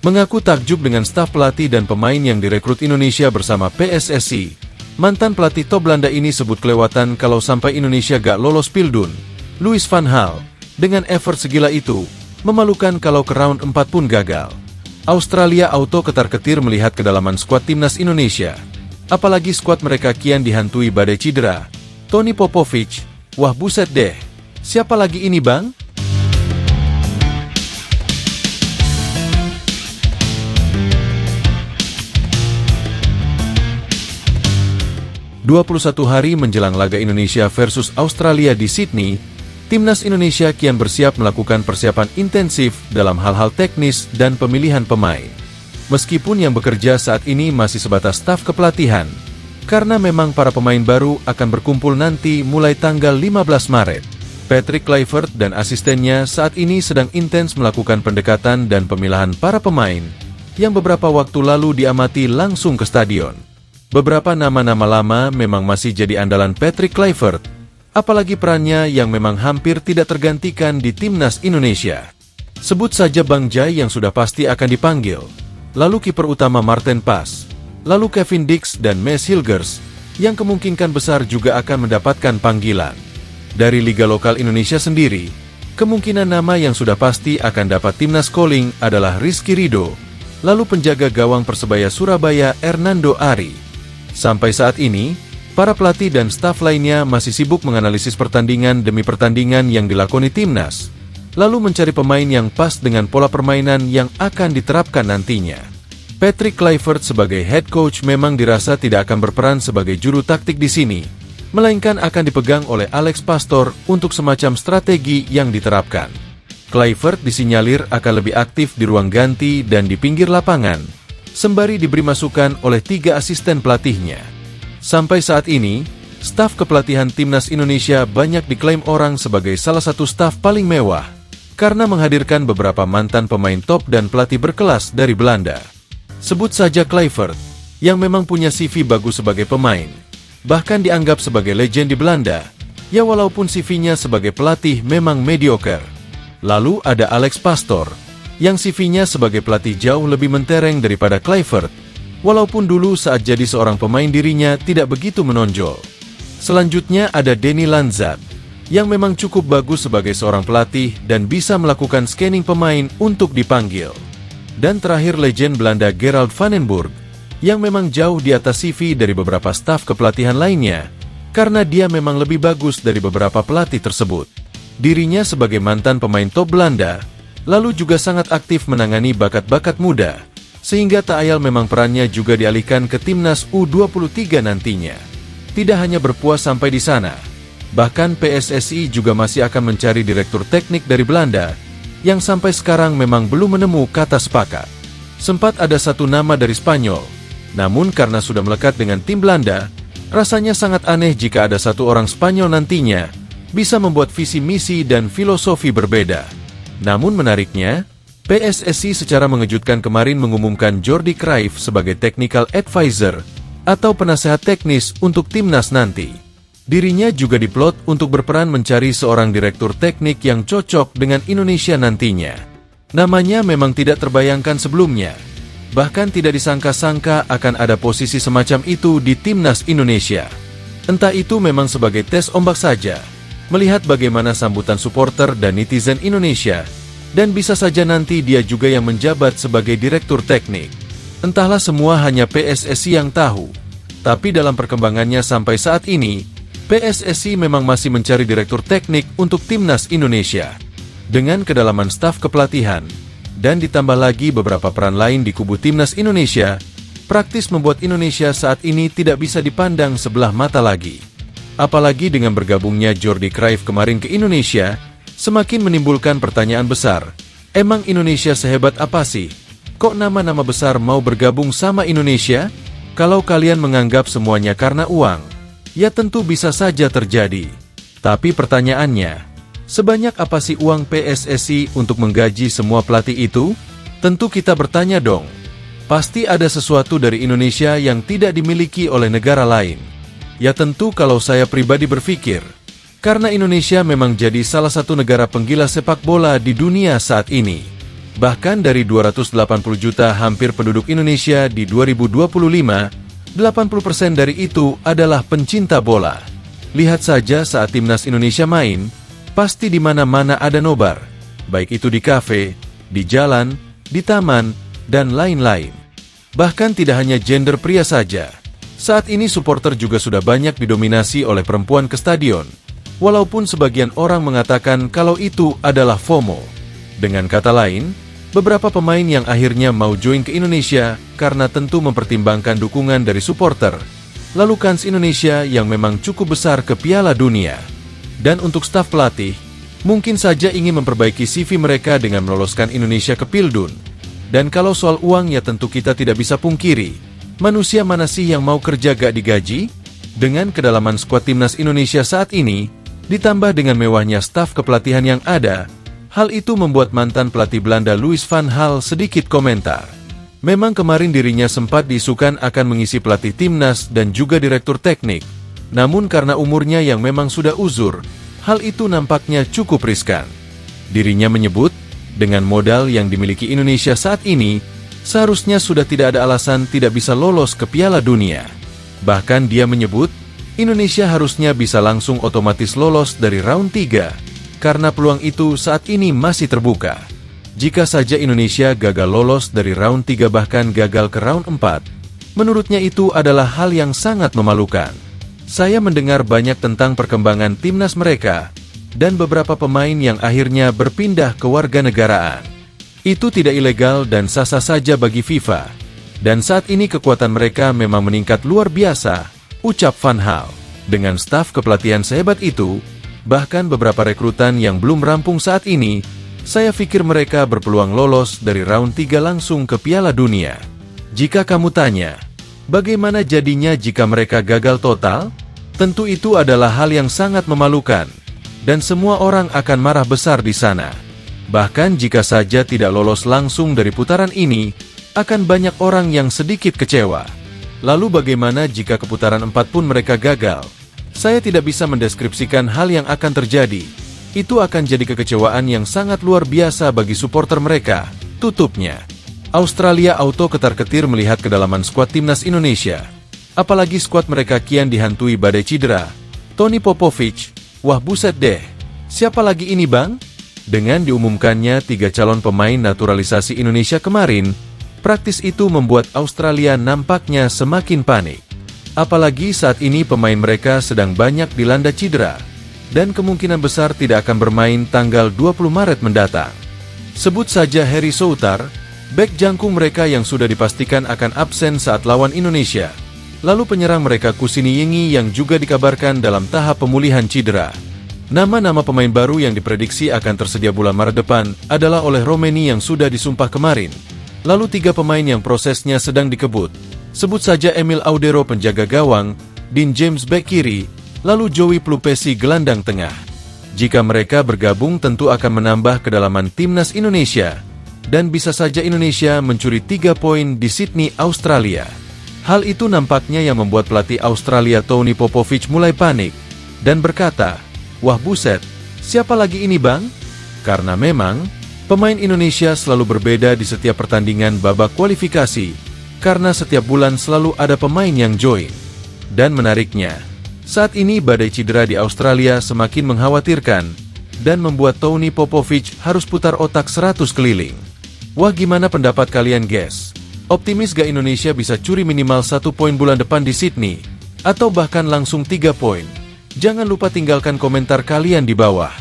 Mengaku takjub dengan staf pelatih dan pemain yang direkrut Indonesia bersama PSSI. Mantan pelatih top Belanda ini sebut kelewatan kalau sampai Indonesia gak lolos Pildun. Louis van Gaal, dengan effort segila itu, memalukan kalau ke round 4 pun gagal. Australia auto ketar-ketir melihat kedalaman skuad timnas Indonesia. Apalagi skuad mereka kian dihantui badai cedera. Tony Popovic, wah buset deh. Siapa lagi ini bang? 21 hari menjelang laga Indonesia versus Australia di Sydney, timnas Indonesia kian bersiap melakukan persiapan intensif dalam hal-hal teknis dan pemilihan pemain. Meskipun yang bekerja saat ini masih sebatas staf kepelatihan, karena memang para pemain baru akan berkumpul nanti mulai tanggal 15 Maret. Patrick Kluivert dan asistennya saat ini sedang intens melakukan pendekatan dan pemilahan para pemain yang beberapa waktu lalu diamati langsung ke stadion. Beberapa nama-nama lama memang masih jadi andalan Patrick Kluivert, apalagi perannya yang memang hampir tidak tergantikan di timnas Indonesia. Sebut saja Bang Jai yang sudah pasti akan dipanggil, lalu kiper utama Marten Pas, lalu Kevin Dix dan Mes Hilgers, yang kemungkinan besar juga akan mendapatkan panggilan. Dari Liga Lokal Indonesia sendiri, kemungkinan nama yang sudah pasti akan dapat timnas calling adalah Rizky Ridho, lalu penjaga gawang Persebaya Surabaya Hernando Ari. Sampai saat ini, para pelatih dan staf lainnya masih sibuk menganalisis pertandingan demi pertandingan yang dilakoni timnas, lalu mencari pemain yang pas dengan pola permainan yang akan diterapkan nantinya. Patrick Kluivert sebagai head coach memang dirasa tidak akan berperan sebagai juru taktik di sini, melainkan akan dipegang oleh Alex Pastor untuk semacam strategi yang diterapkan. Kluivert disinyalir akan lebih aktif di ruang ganti dan di pinggir lapangan, sembari diberi masukan oleh 3 asisten pelatihnya. Sampai saat ini, staf kepelatihan timnas Indonesia banyak diklaim orang sebagai salah satu staf paling mewah, karena menghadirkan beberapa mantan pemain top dan pelatih berkelas dari Belanda. Sebut saja Kluivert, yang memang punya CV bagus sebagai pemain, bahkan dianggap sebagai legend di Belanda, ya walaupun CV-nya sebagai pelatih memang mediocre. Lalu ada Alex Pastor, yang CV-nya sebagai pelatih jauh lebih mentereng daripada Kluivert, walaupun dulu saat jadi seorang pemain dirinya tidak begitu menonjol. Selanjutnya ada Denny Lanzat, yang memang cukup bagus sebagai seorang pelatih dan bisa melakukan scanning pemain untuk dipanggil. Dan terakhir legend Belanda Gerald van den Burg, yang memang jauh di atas CV dari beberapa staf kepelatihan lainnya, karena dia memang lebih bagus dari beberapa pelatih tersebut. Dirinya sebagai mantan pemain top Belanda, lalu juga sangat aktif menangani bakat-bakat muda, sehingga tak ayal memang perannya juga dialihkan ke timnas U23 nantinya. Tidak hanya berpuas sampai di sana, bahkan PSSI juga masih akan mencari direktur teknik dari Belanda, yang sampai sekarang memang belum menemu kata sepakat. Sempat ada satu nama dari Spanyol, namun karena sudah melekat dengan tim Belanda, rasanya sangat aneh jika ada satu orang Spanyol nantinya bisa membuat visi misi dan filosofi berbeda. Namun menariknya, PSSI secara mengejutkan kemarin mengumumkan Jordi Cruyff sebagai technical advisor atau penasehat teknis untuk timnas nanti. Dirinya juga diplot untuk berperan mencari seorang direktur teknik yang cocok dengan Indonesia nantinya. Namanya memang tidak terbayangkan sebelumnya, bahkan tidak disangka-sangka akan ada posisi semacam itu di timnas Indonesia. Entah itu memang sebagai tes ombak saja, melihat bagaimana sambutan supporter dan netizen Indonesia, dan bisa saja nanti dia juga yang menjabat sebagai direktur teknik. Entahlah, semua hanya PSSI yang tahu. Tapi dalam perkembangannya sampai saat ini, PSSI memang masih mencari direktur teknik untuk timnas Indonesia. Dengan kedalaman staf kepelatihan, dan ditambah lagi beberapa peran lain di kubu timnas Indonesia, praktis membuat Indonesia saat ini tidak bisa dipandang sebelah mata lagi. Apalagi dengan bergabungnya Jordi Cruyff kemarin ke Indonesia, semakin menimbulkan pertanyaan besar. Emang Indonesia sehebat apa sih? Kok nama-nama besar mau bergabung sama Indonesia? Kalau kalian menganggap semuanya karena uang, ya tentu bisa saja terjadi. Tapi pertanyaannya, sebanyak apa sih uang PSSI untuk menggaji semua pelatih itu? Tentu kita bertanya dong. Pasti ada sesuatu dari Indonesia yang tidak dimiliki oleh negara lain. Ya tentu kalau saya pribadi berpikir, karena Indonesia memang jadi salah satu negara penggila sepak bola di dunia saat ini. Bahkan dari 280 juta hampir penduduk Indonesia di 2025, 80% dari itu adalah pencinta bola. Lihat saja saat timnas Indonesia main, pasti di mana-mana ada nobar, baik itu di kafe, di jalan, di taman, dan lain-lain. Bahkan tidak hanya gender pria saja. Saat ini supporter juga sudah banyak didominasi oleh perempuan ke stadion, walaupun sebagian orang mengatakan kalau itu adalah FOMO. Dengan kata lain, beberapa pemain yang akhirnya mau join ke Indonesia karena tentu mempertimbangkan dukungan dari supporter, lalu kans Indonesia yang memang cukup besar ke Piala Dunia. Dan untuk staf pelatih, mungkin saja ingin memperbaiki CV mereka dengan meloloskan Indonesia ke Pildun. Dan kalau soal uang ya tentu kita tidak bisa pungkiri, manusia mana sih yang mau kerja gak digaji? Dengan kedalaman skuad timnas Indonesia saat ini, ditambah dengan mewahnya staf kepelatihan yang ada, hal itu membuat mantan pelatih Belanda Louis van Gaal sedikit komentar. Memang kemarin dirinya sempat diisukan akan mengisi pelatih timnas dan juga direktur teknik. Namun karena umurnya yang memang sudah uzur, hal itu nampaknya cukup riskan. Dirinya menyebut, dengan modal yang dimiliki Indonesia saat ini, seharusnya sudah tidak ada alasan tidak bisa lolos ke Piala Dunia. Bahkan dia menyebut, Indonesia harusnya bisa langsung otomatis lolos dari round 3, karena peluang itu saat ini masih terbuka. Jika saja Indonesia gagal lolos dari round 3 bahkan gagal ke round 4, menurutnya itu adalah hal yang sangat memalukan. Saya mendengar banyak tentang perkembangan timnas mereka, dan beberapa pemain yang akhirnya berpindah ke warganegaraan. Itu tidak ilegal dan sah-sah saja bagi FIFA. Dan saat ini kekuatan mereka memang meningkat luar biasa, ucap Van Gaal. Dengan staf kepelatihan sehebat itu, bahkan beberapa rekrutan yang belum rampung saat ini, saya pikir mereka berpeluang lolos dari round 3 langsung ke Piala Dunia. Jika kamu tanya, bagaimana jadinya jika mereka gagal total? Tentu itu adalah hal yang sangat memalukan, dan semua orang akan marah besar di sana. Bahkan jika saja tidak lolos langsung dari putaran ini, akan banyak orang yang sedikit kecewa. Lalu bagaimana jika ke putaran 4 pun mereka gagal? Saya tidak bisa mendeskripsikan hal yang akan terjadi. Itu akan jadi kekecewaan yang sangat luar biasa bagi supporter mereka, tutupnya. Australia auto ketar-ketir melihat kedalaman skuad timnas Indonesia. Apalagi skuad mereka kian dihantui badai cedera. Tony Popovic, wah buset deh, siapa lagi ini bang? Dengan diumumkannya 3 calon pemain naturalisasi Indonesia kemarin, praktis itu membuat Australia nampaknya semakin panik. Apalagi saat ini pemain mereka sedang banyak dilanda cedera, dan kemungkinan besar tidak akan bermain tanggal 20 Maret mendatang. Sebut saja Harry Soutar, bek jangkung mereka yang sudah dipastikan akan absen saat lawan Indonesia. Lalu penyerang mereka Kusini Yengi yang juga dikabarkan dalam tahap pemulihan cedera. Nama-nama pemain baru yang diprediksi akan tersedia bulan Maret depan adalah oleh Romeni yang sudah disumpah kemarin. Lalu 3 pemain yang prosesnya sedang dikebut. Sebut saja Emil Audero penjaga gawang, Dean James bek kiri, lalu Joey Plupesi gelandang tengah. Jika mereka bergabung tentu akan menambah kedalaman timnas Indonesia, dan bisa saja Indonesia mencuri 3 poin di Sydney, Australia. Hal itu nampaknya yang membuat pelatih Australia Tony Popovic mulai panik, dan berkata, wah buset, siapa lagi ini bang? Karena memang, pemain Indonesia selalu berbeda di setiap pertandingan babak kualifikasi, karena setiap bulan selalu ada pemain yang join. Dan menariknya, saat ini badai cedera di Australia semakin mengkhawatirkan, dan membuat Tony Popovic harus putar otak 100 keliling. Wah gimana pendapat kalian guys? Optimis gak Indonesia bisa curi minimal 1 poin bulan depan di Sydney? Atau bahkan langsung 3 poin? Jangan lupa tinggalkan komentar kalian di bawah.